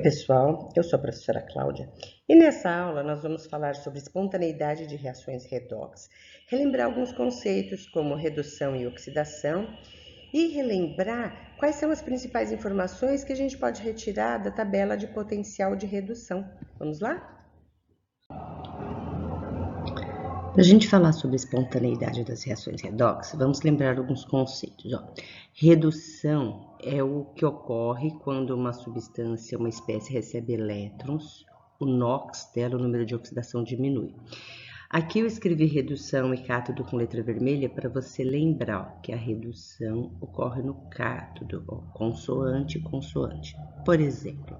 pessoal, eu sou a professora Cláudia e nessa aula nós vamos falar sobre espontaneidade de reações redox, relembrar alguns conceitos como redução e oxidação e relembrar quais são as principais informações que a gente pode retirar da tabela de potencial de redução. Vamos lá? Para a gente falar sobre a espontaneidade das reações redox, vamos lembrar alguns conceitos. Redução é o que ocorre quando uma substância, uma espécie recebe elétrons, o NOx dela, o número de oxidação diminui. Aqui eu escrevi redução e cátodo com letra vermelha para você lembrar que a redução ocorre no cátodo, consoante e consoante. Por exemplo,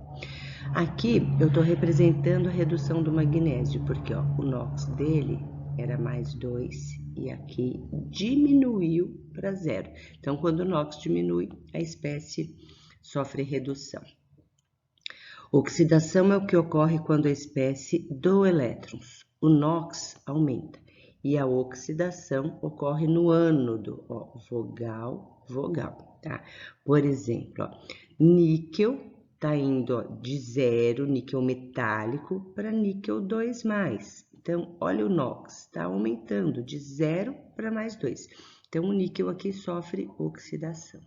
aqui eu estou representando a redução do magnésio, porque o NOx dele era mais 2 e aqui diminuiu para 0. Então, quando o NOx diminui, a espécie sofre redução. Oxidação é o que ocorre quando a espécie doa elétrons. O NOx aumenta e a oxidação ocorre no ânodo, vogal, tá? Por exemplo, níquel está indo de 0, níquel metálico, para níquel 2+. Então, olha o NOx, está aumentando de 0 para mais 2. Então, o níquel aqui sofre oxidação.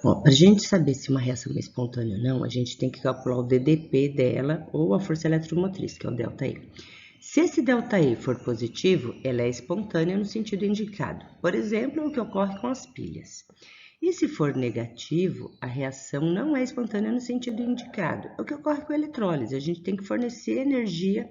Para a gente saber se uma reação é espontânea ou não, a gente tem que calcular o DDP dela ou a força eletromotriz, que é o ΔE. Se esse ΔE for positivo, ela é espontânea no sentido indicado. Por exemplo, o que ocorre com as pilhas. E se for negativo, a reação não é espontânea no sentido indicado. É o que ocorre com a eletrólise. A gente tem que fornecer energia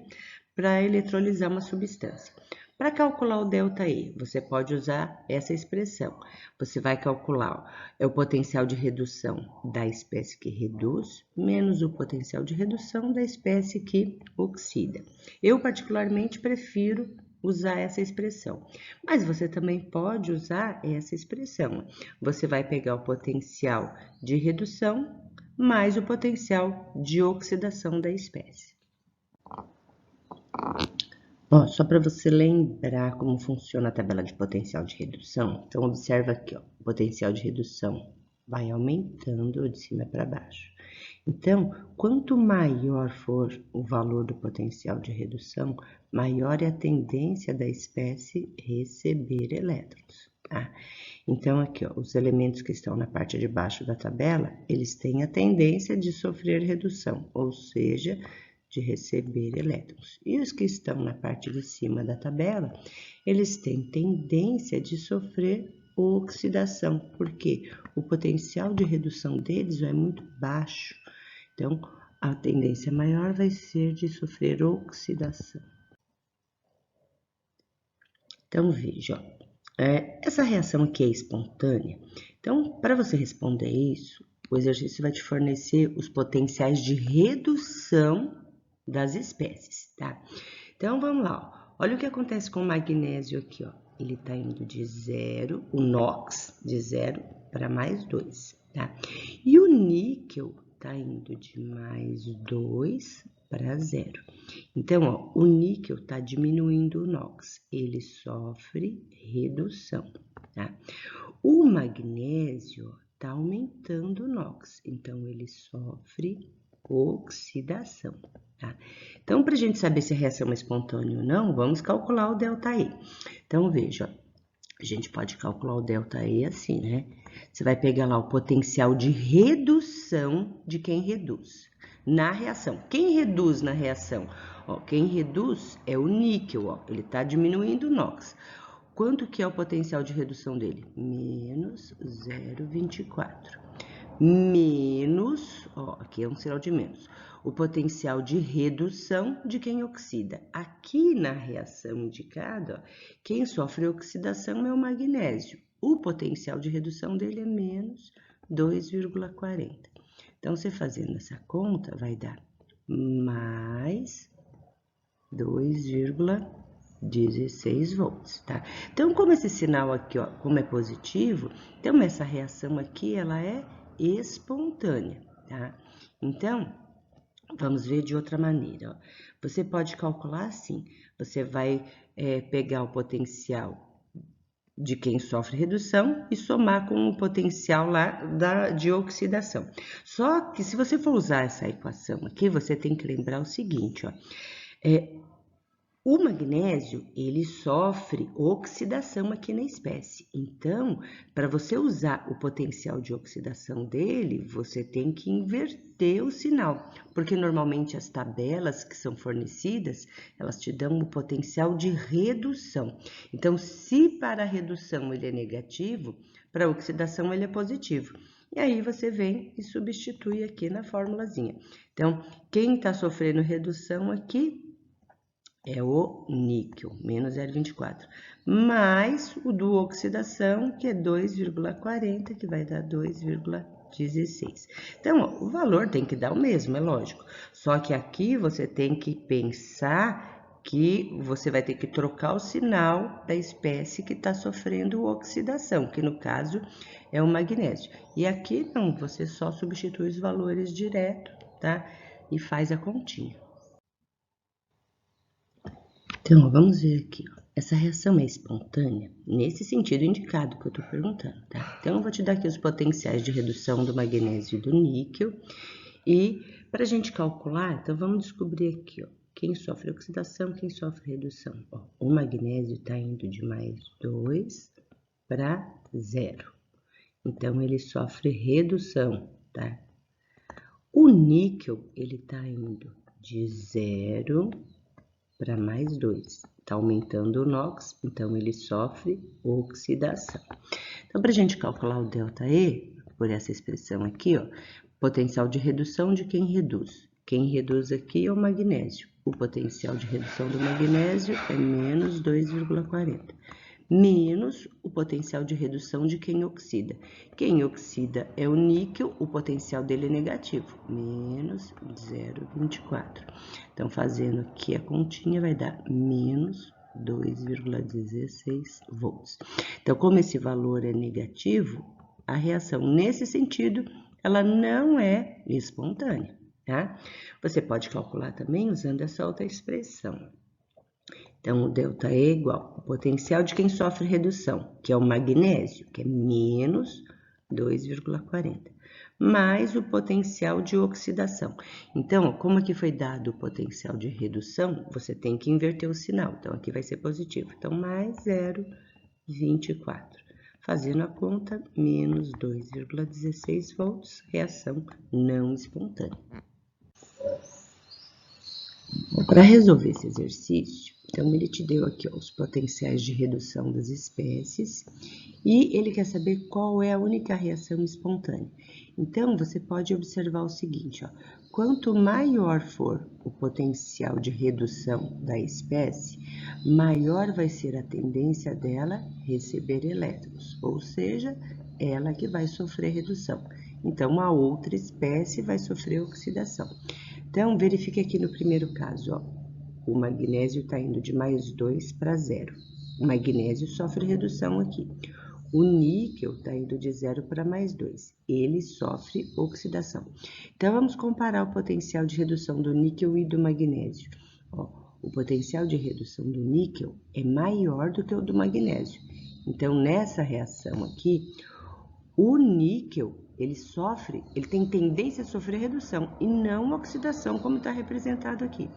para eletrolizar uma substância. Para calcular o ΔE, você pode usar essa expressão. Você vai calcular o potencial de redução da espécie que reduz, menos o potencial de redução da espécie que oxida. Eu, particularmente, prefiro usar essa expressão, mas você também pode usar essa expressão. Você vai pegar o potencial de redução mais o potencial de oxidação da espécie. Só para você lembrar como funciona a tabela de potencial de redução, então observa aqui, o potencial de redução vai aumentando de cima para baixo. Então, quanto maior for o valor do potencial de redução, maior é a tendência da espécie receber elétrons. Tá? Então, aqui, os elementos que estão na parte de baixo da tabela, eles têm a tendência de sofrer redução, ou seja, de receber elétrons. E os que estão na parte de cima da tabela, eles têm tendência de sofrer oxidação, porque o potencial de redução deles é muito baixo. Então, a tendência maior vai ser de sofrer oxidação. Então, veja, essa reação aqui é espontânea. Então, para você responder isso, o exercício vai te fornecer os potenciais de redução das espécies, tá? Então, vamos lá. Olha o que acontece com o magnésio aqui, Ele está indo de 0, o NOx, de 0 para mais 2, tá? E o níquel está indo de mais 2 para 0. Então, o níquel está diminuindo o NOx, ele sofre redução, tá? O magnésio está aumentando o NOx, então ele sofre oxidação, tá? Então, para a gente saber se a reação é espontânea ou não, vamos calcular o ΔE. Então, veja, a gente pode calcular o ΔE assim, né? Você vai pegar lá o potencial de redução de quem reduz na reação. Quem reduz na reação? Quem reduz é o níquel, ele está diminuindo o NOx. Quanto que é o potencial de redução dele? Menos 0,24. Menos, aqui é um sinal de menos, o potencial de redução de quem oxida. Aqui na reação indicada, quem sofre oxidação é o magnésio. O potencial de redução dele é menos 2,40. Então, você fazendo essa conta, vai dar mais 2,16 volts, tá? Então, como esse sinal aqui, como é positivo, então essa reação aqui, ela é espontânea, tá? Então, vamos ver de outra maneira, Você pode calcular assim, você vai pegar o potencial de quem sofre redução e somar com o potencial lá de oxidação. Só que se você for usar essa equação aqui, você tem que lembrar o seguinte, ó. O magnésio, ele sofre oxidação aqui na espécie. Então, para você usar o potencial de oxidação dele, você tem que inverter o sinal, porque normalmente as tabelas que são fornecidas, elas te dão o potencial de redução. Então, se para a redução ele é negativo, para a oxidação ele é positivo. E aí você vem e substitui aqui na formulazinha. Então, quem está sofrendo redução aqui é o níquel, menos 0,24, mais o do oxidação, que é 2,40, que vai dar 2,16. Então, ó, o valor tem que dar o mesmo, é lógico. Só que aqui você tem que pensar que você vai ter que trocar o sinal da espécie que está sofrendo oxidação, que no caso é o magnésio. E aqui não, você só substitui os valores direto, tá? E faz a continha. Então, vamos ver aqui, ó. Essa reação é espontânea nesse sentido indicado que eu estou perguntando, tá? Então, eu vou te dar aqui os potenciais de redução do magnésio e do níquel. E para a gente calcular, então vamos descobrir aqui, ó, quem sofre oxidação, quem sofre redução. Ó, o magnésio está indo de mais 2 para 0. Então, ele sofre redução, tá? O níquel, ele está indo de 0 para mais 2. Está aumentando o NOx, então ele sofre oxidação. Então, para a gente calcular o ΔE, por essa expressão aqui, ó, potencial de redução de quem reduz. Quem reduz aqui é o magnésio. O potencial de redução do magnésio é menos 2,40. Menos o potencial de redução de quem oxida. Quem oxida é o níquel, o potencial dele é negativo, menos 0,24. Então, fazendo aqui a continha, vai dar menos 2,16 volts. Então, como esse valor é negativo, a reação nesse sentido, ela não é espontânea, tá? Você pode calcular também usando essa outra expressão. Então, o ΔE é igual ao potencial de quem sofre redução, que é o magnésio, que é menos 2,40, mais o potencial de oxidação. Então, como aqui foi dado o potencial de redução, você tem que inverter o sinal. Então, aqui vai ser positivo. Então, mais 0,24. Fazendo a conta, menos 2,16 volts, reação não espontânea. Para resolver esse exercício, então ele te deu aqui ó, os potenciais de redução das espécies e ele quer saber qual é a única reação espontânea. Então, você pode observar o seguinte, ó, quanto maior for o potencial de redução da espécie, maior vai ser a tendência dela receber elétrons, ou seja, ela que vai sofrer redução. Então, a outra espécie vai sofrer oxidação. Então, verifique aqui no primeiro caso, ó, o magnésio está indo de mais 2 para 0. O magnésio sofre redução aqui. O níquel está indo de 0 para mais 2. Ele sofre oxidação. Então, vamos comparar o potencial de redução do níquel e do magnésio. Ó, o potencial de redução do níquel é maior do que o do magnésio. Então, nessa reação aqui, o níquel, ele tem tendência a sofrer redução e não oxidação, como está representado aqui.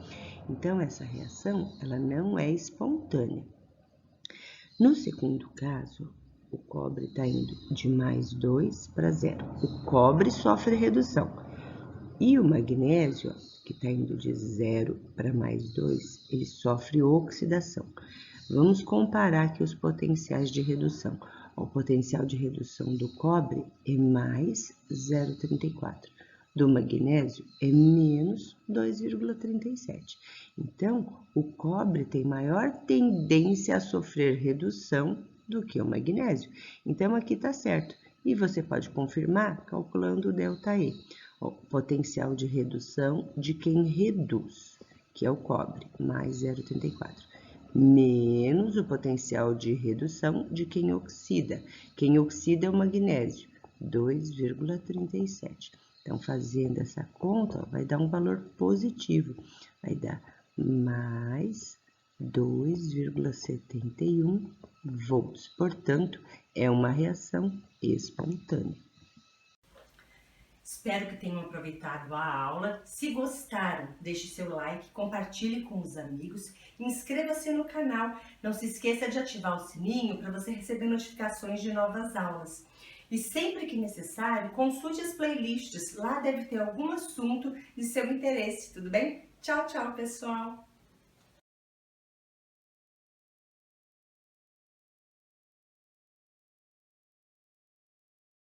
Então, essa reação, ela não é espontânea. No segundo caso, o cobre está indo de mais 2 para 0. O cobre sofre redução. E o magnésio, que está indo de 0 para mais 2, ele sofre oxidação. Vamos comparar aqui os potenciais de redução. O potencial de redução do cobre é mais 0,34. Do magnésio é menos 2,37. Então, o cobre tem maior tendência a sofrer redução do que o magnésio. Então, aqui está certo. E você pode confirmar calculando o ΔE. O potencial de redução de quem reduz, que é o cobre, mais 0,34. Menos o potencial de redução de quem oxida. Quem oxida é o magnésio, 2,37. Então, fazendo essa conta, vai dar um valor positivo. Vai dar mais 2,71 volts. Portanto, é uma reação espontânea. Espero que tenham aproveitado a aula. Se gostaram, deixe seu like, compartilhe com os amigos, inscreva-se no canal. Não se esqueça de ativar o sininho para você receber notificações de novas aulas. E sempre que necessário, consulte as playlists. Lá deve ter algum assunto de seu interesse, tudo bem? Tchau, tchau, pessoal!